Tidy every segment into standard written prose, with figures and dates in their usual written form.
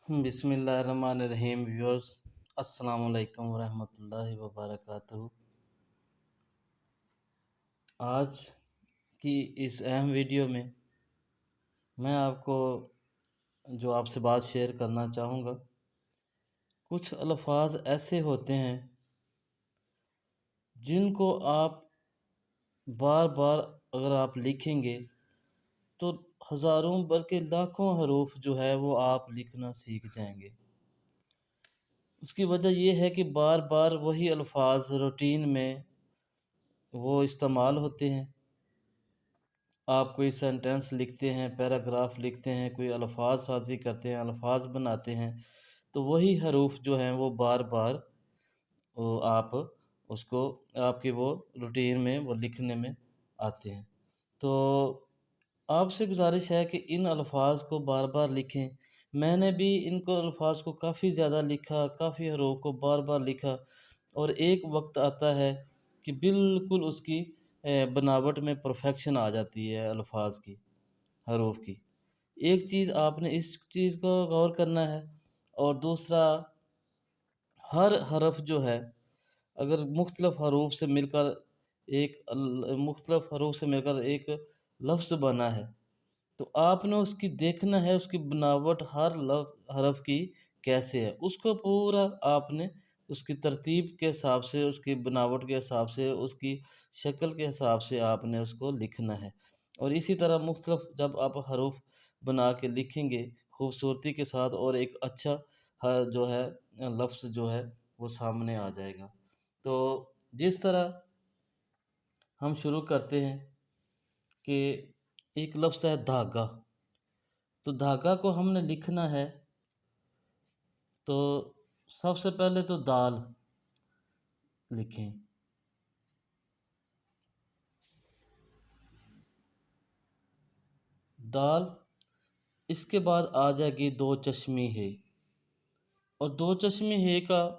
بسم اللہ الرحمن الرحیم ویورز، السلام علیکم ورحمۃ اللہ وبرکاتہ۔ آج کی اس اہم ویڈیو میں آپ کو آپ سے بات شیئر کرنا چاہوں گا۔ کچھ الفاظ ایسے ہوتے ہیں جن کو آپ بار بار اگر آپ لکھیں گے تو ہزاروں بلکہ لاکھوں حروف وہ آپ لکھنا سیکھ جائیں گے۔ اس کی وجہ یہ ہے کہ بار بار وہی الفاظ روٹین میں وہ استعمال ہوتے ہیں۔ آپ کوئی سینٹنس لکھتے ہیں، پیراگراف لکھتے ہیں، کوئی الفاظ سازی کرتے ہیں، الفاظ بناتے ہیں، تو وہی حروف ہیں وہ بار بار آپ اس کو آپ کے وہ روٹین میں وہ لکھنے میں آتے ہیں۔ تو آپ سے گزارش ہے کہ ان الفاظ کو بار بار لکھیں۔ میں نے بھی ان کو الفاظ کو کافی زیادہ لکھا، کافی حروف کو بار بار لکھا، اور ایک وقت آتا ہے کہ بالکل اس کی بناوٹ میں پرفیکشن آ جاتی ہے الفاظ کی، حروف کی۔ ایک چیز آپ نے اس چیز کو غور کرنا ہے، اور دوسرا ہر حرف اگر مختلف حروف سے مل کر ایک لفظ بنا ہے تو آپ نے اس کی دیکھنا ہے، اس کی بناوٹ ہر حرف کی کیسے ہے، اس کو پورا آپ نے اس کی ترتیب کے حساب سے، اس کی بناوٹ کے حساب سے، اس کی شکل کے حساب سے آپ نے اس کو لکھنا ہے۔ اور اسی طرح مختلف جب آپ حروف بنا کے لکھیں گے خوبصورتی کے ساتھ، اور ایک اچھا لفظ وہ سامنے آ جائے گا۔ تو جس طرح ہم شروع کرتے ہیں کہ ایک لفظ ہے دھاگا، تو دھاگا کو ہم نے لکھنا ہے تو سب سے پہلے تو دال لکھیں، دال۔ اس کے بعد آ جائے گی دو چشمی ہے، اور دو چشمی ہے کا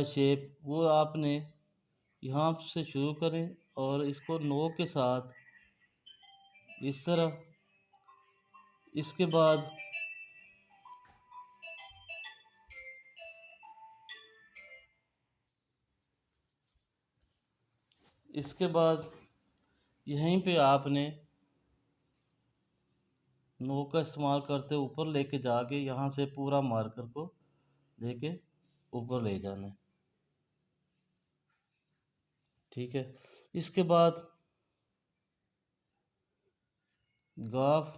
شیپ وہ آپ نے یہاں سے شروع کریں، اور اس کو نو کے ساتھ اس طرح، اس کے بعد یہیں پہ آپ نے نو کا استعمال کرتے اوپر لے کے جا کے یہاں سے پورا مارکر کو لے کے اوپر لے جانا ہے، ٹھیک ہے۔ اس کے بعد گاف،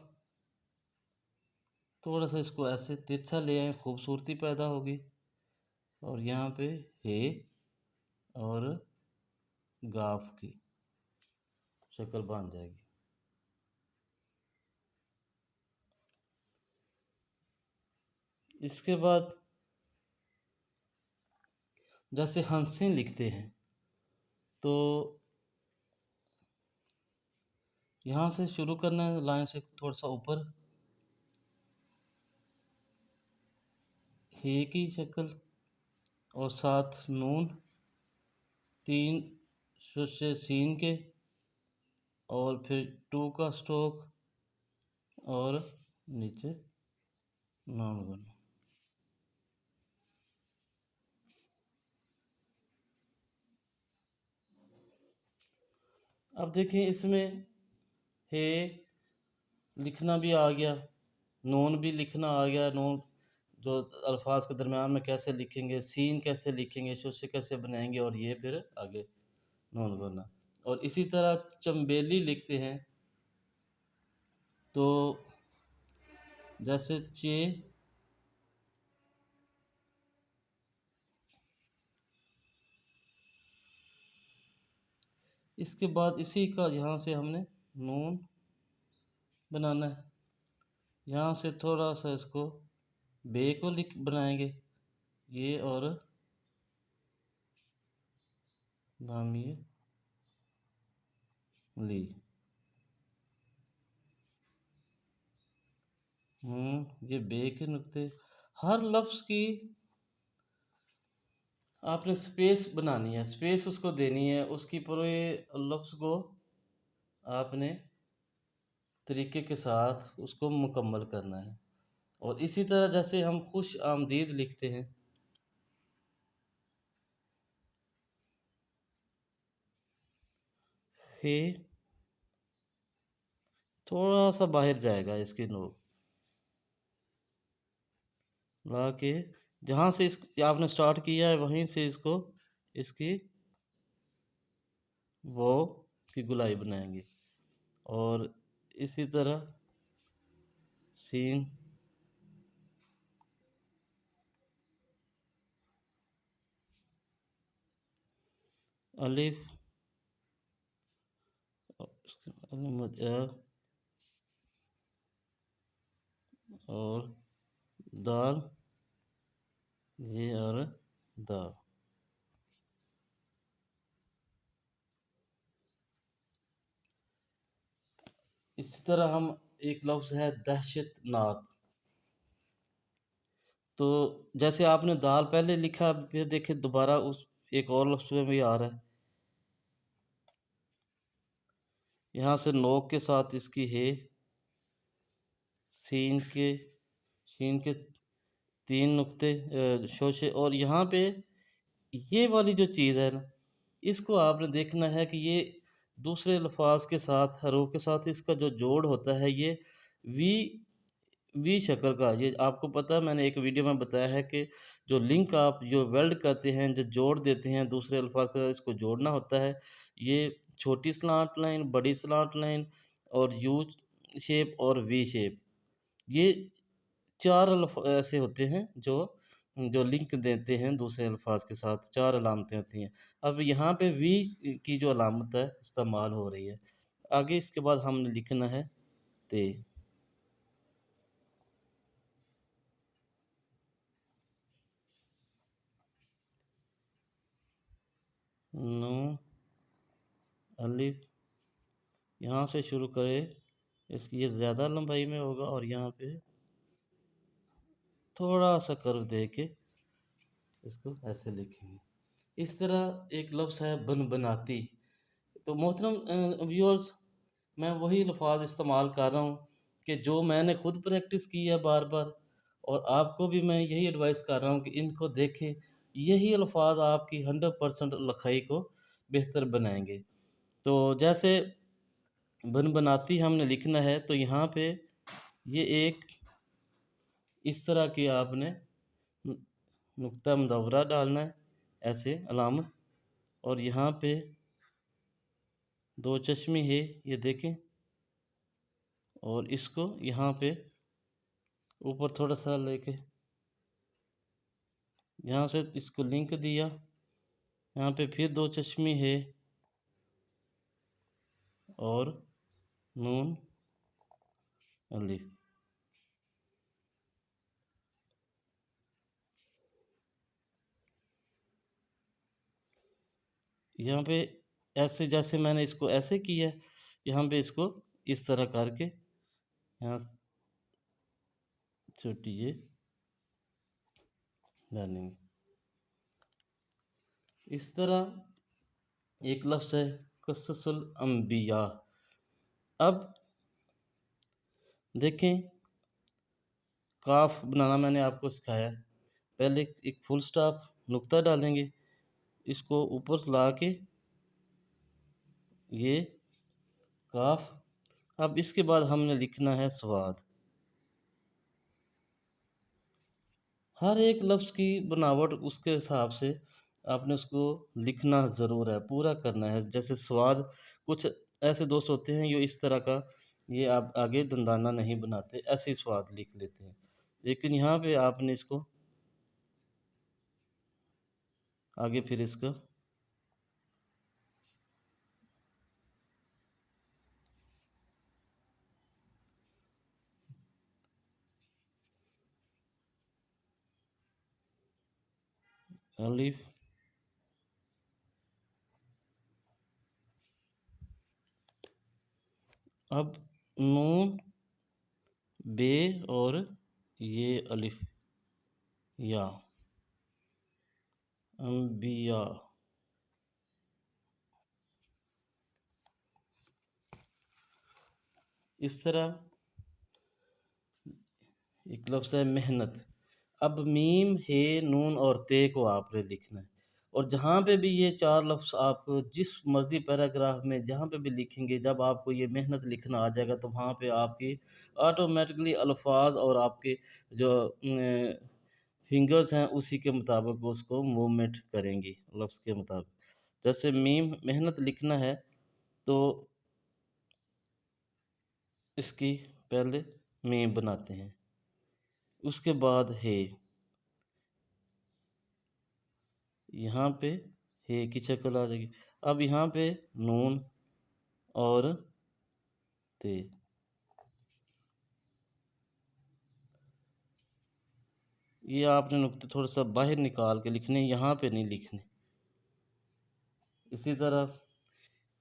تھوڑا سا اس کو ایسے ترچھا لے آئیں، خوبصورتی پیدا ہوگی، اور یہاں پہ ہے اور گاف کی شکل بن جائے گی۔ اس کے بعد جیسے ہنسیں لکھتے ہیں تو یہاں سے شروع کرنا ہے، لائن سے تھوڑا سا اوپر، ہے کی شکل اور ساتھ نون، 3 شوشے سین کے، اور پھر 2 کا سٹروک، اور نیچے نون بنا۔ اب دیکھیں اس میں ہے لکھنا بھی آ گیا، نون بھی لکھنا آ گیا، نون جو الفاظ کے درمیان میں کیسے لکھیں گے، سین کیسے لکھیں گے، شوشے کیسے بنائیں گے، اور یہ پھر آگے نون بنا۔ اور اسی طرح چمبیلی لکھتے ہیں تو جیسے اس کے بعد اسی کا یہاں سے ہم نے نون بنانا ہے، یہاں سے تھوڑا سا اس کو بے کو بنائیں گے، یہ اور دامیے لی، یہ بے کے نقطے۔ ہر لفظ کی آپ نے سپیس بنانی ہے، سپیس اس کو دینی ہے، اس کی پورے لفظ کو آپ نے طریقے کے ساتھ اس کو مکمل کرنا ہے۔ اور اسی طرح جیسے ہم خوش آمدید لکھتے ہیں، خے تھوڑا سا باہر جائے گا اس کی نوک لا کے، جہاں سے اس آپ نے سٹارٹ کیا ہے وہیں سے اس کو اس کی وہ کی گلائی بنائیں گے۔ اور اسی طرح سین الف علامت اور دال یہ اور دا۔ اسی طرح ہم ایک لفظ ہے دہشت ناک، تو جیسے آپ نے دال پہلے لکھا، پھر دیکھیں دوبارہ اس ایک اور لفظ میں بھی آ رہا ہے، یہاں سے نوک کے ساتھ اس کی ہے، سین کے 3 نقطے شوشے، اور یہاں پہ یہ والی جو چیز ہے نا، اس کو آپ نے دیکھنا ہے کہ یہ دوسرے الفاظ کے ساتھ حروف کے ساتھ اس کا جو جوڑ ہوتا ہے یہ وی وی شکل کا۔ یہ آپ کو پتہ ہے، میں نے ایک ویڈیو میں بتایا ہے کہ جو لنک آپ جو ویلڈ کرتے ہیں، جو جوڑ دیتے ہیں دوسرے الفاظ کا، اس کو جوڑنا ہوتا ہے۔ یہ چھوٹی سلانٹ لائن، بڑی سلانٹ لائن، اور یو شیپ اور وی شیپ، یہ 4 ایسے ہوتے ہیں جو جو لنک دیتے ہیں دوسرے الفاظ کے ساتھ، 4 علامتیں ہوتی ہیں۔ اب یہاں پہ وی کی جو علامت ہے استعمال ہو رہی ہے۔ آگے اس کے بعد ہم نے لکھنا ہے تے، نو الف، یہاں سے شروع کرے، اس کی یہ زیادہ لمبائی میں ہوگا، اور یہاں پہ تھوڑا سا کرو دے کے اس کو ایسے لکھیں گے۔ اس طرح ایک لفظ ہے بن بناتی، تو محترم ویورز، میں وہی الفاظ استعمال کر رہا ہوں کہ جو میں نے خود پریکٹس کی ہے بار بار، اور آپ کو بھی میں یہی ایڈوائس کر رہا ہوں کہ ان کو دیکھیں، یہی الفاظ آپ کی 100% لکھائی کو بہتر بنائیں گے۔ تو جیسے بن بناتی ہم نے لکھنا ہے، تو یہاں پہ یہ ایک اس طرح کی آپ نے نقطہ مدورہ ڈالنا ہے، ایسے علامت، اور یہاں پہ 2 چشمی ہے، یہ دیکھیں، اور اس کو یہاں پہ اوپر تھوڑا سا لے کے یہاں سے اس کو لنک دیا، یہاں پہ پھر 2 چشمی ہے، اور نون الف، یہاں پہ ایسے جیسے میں نے اس کو ایسے کیا، یہاں پہ اس کو اس طرح کر کے یہاں چھوٹی یہ ڈالیں گے۔ اس طرح ایک لفظ ہے قصص الانبیاء۔ اب دیکھیں، کاف بنانا میں نے آپ کو سکھایا، پہلے ایک فل سٹاپ نقطہ ڈالیں گے، اس کو اوپر لا کے یہ کاف، اب اس کے بعد ہم نے لکھنا ہے سواد۔ ہر ایک لفظ کی بناوٹ اس کے حساب سے آپ نے اس کو لکھنا ضرور ہے، پورا کرنا ہے۔ جیسے سواد، کچھ ایسے دوست ہوتے ہیں جو اس طرح کا یہ آپ آگے دندانہ نہیں بناتے، ایسے ہی سواد لکھ لیتے ہیں، لیکن یہاں پہ آپ نے اس کو آگے پھر اس کا الف، اب نون بے اور یہ الف یا انبیاء، اس طرح ایک لفظ ہے محنت. اب میم ہے نون اور تے کو آپ نے لکھنا ہے، اور جہاں پہ بھی یہ چار لفظ آپ جس مرضی پیراگراف میں جہاں پہ بھی لکھیں گے، جب آپ کو یہ محنت لکھنا آ جائے گا تو وہاں پہ آپ کی آٹومیٹکلی الفاظ اور آپ کے جو فنگرز ہیں اسی کے مطابق اس کو موومنٹ کریں گی لفظ کے مطابق. جیسے میم محنت لکھنا ہے تو اس کی پہلے میم بناتے ہیں، اس کے بعد ہے، یہاں پہ ہے کی شکل آ جائے گی. اب یہاں پہ نون اور تے، یہ آپ نے نقطے تھوڑا سا باہر نکال کے لکھنے، یہاں پہ نہیں لکھنے. اسی طرح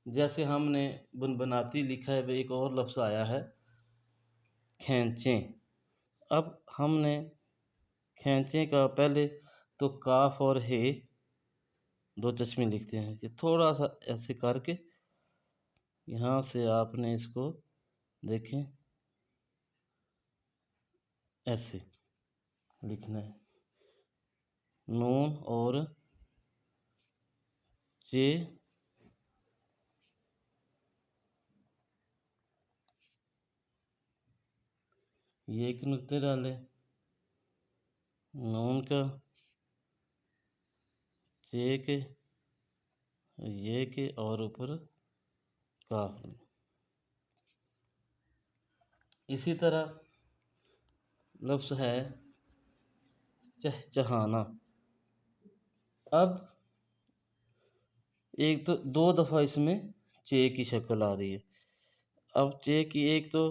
جیسے ہم نے بنبناتی لکھا ہے، ایک اور لفظ آیا ہے کھینچیں. اب ہم نے کھینچیں کا پہلے تو کاف اور ہے دو چشمے لکھتے ہیں، یہ تھوڑا سا ایسے کر کے یہاں سے آپ نے اس کو دیکھیں ایسے لکھنا ہے، نون اور چے، یہ ایک نقطے ڈالے، نون کا، چے کے، یہ کے، اور اوپر کاف. اسی طرح لفظ ہے چہچہانا. اب ایک تو دو دفعہ اس میں چے کی شکل آ رہی ہے. اب چے کی ایک تو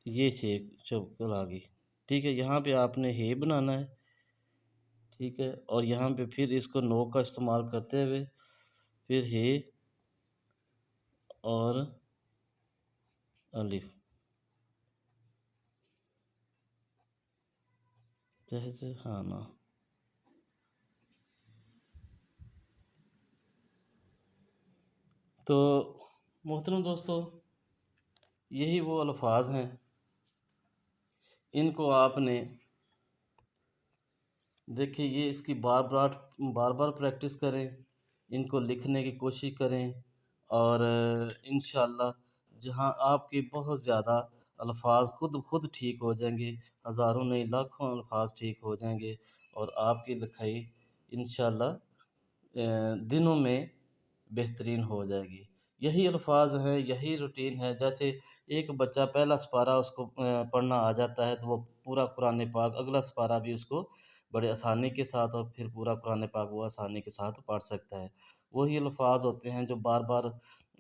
یہ شکل آ گئی، ٹھیک ہے. یہاں پہ آپ نے ہے بنانا ہے، ٹھیک ہے، اور یہاں پہ پھر اس کو نو کا استعمال کرتے ہوئے پھر ہے اور الف، چہچہانا. تو محترم دوستو، یہی وہ الفاظ ہیں، ان کو آپ نے دیکھیں، یہ اس کی بار بار پریکٹس کریں، ان کو لکھنے کی کوشش کریں، اور انشاءاللہ جہاں آپ کے بہت زیادہ الفاظ خود ٹھیک ہو جائیں گے، ہزاروں نہیں لاکھوں الفاظ ٹھیک ہو جائیں گے، اور آپ کی لکھائی انشاءاللہ دنوں میں بہترین ہو جائے گی. یہی الفاظ ہیں، یہی روٹین ہے. جیسے ایک بچہ پہلا سپارہ اس کو پڑھنا آ جاتا ہے تو وہ پورا قرآن پاک اگلا سپارہ بھی اس کو بڑے آسانی کے ساتھ، اور پھر پورا قرآن پاک وہ آسانی کے ساتھ پڑھ سکتا ہے. وہی الفاظ ہوتے ہیں جو بار بار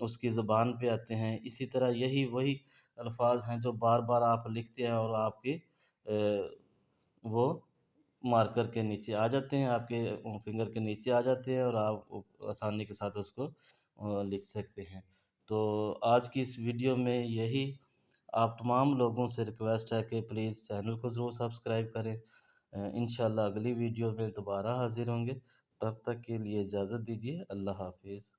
اس کی زبان پہ آتے ہیں. اسی طرح وہی الفاظ ہیں جو بار بار آپ لکھتے ہیں اور آپ کے وہ مارکر کے نیچے آ جاتے ہیں، آپ کے فنگر کے نیچے آ جاتے ہیں، اور آپ آسانی کے ساتھ اس کو لکھ سکتے ہیں. تو آج کی اس ویڈیو میں یہی آپ تمام لوگوں سے ریکویسٹ ہے کہ پلیز چینل کو ضرور سبسکرائب کریں. انشاءاللہ اگلی ویڈیو میں دوبارہ حاضر ہوں گے، تب تک کے لیے اجازت دیجیے. اللہ حافظ.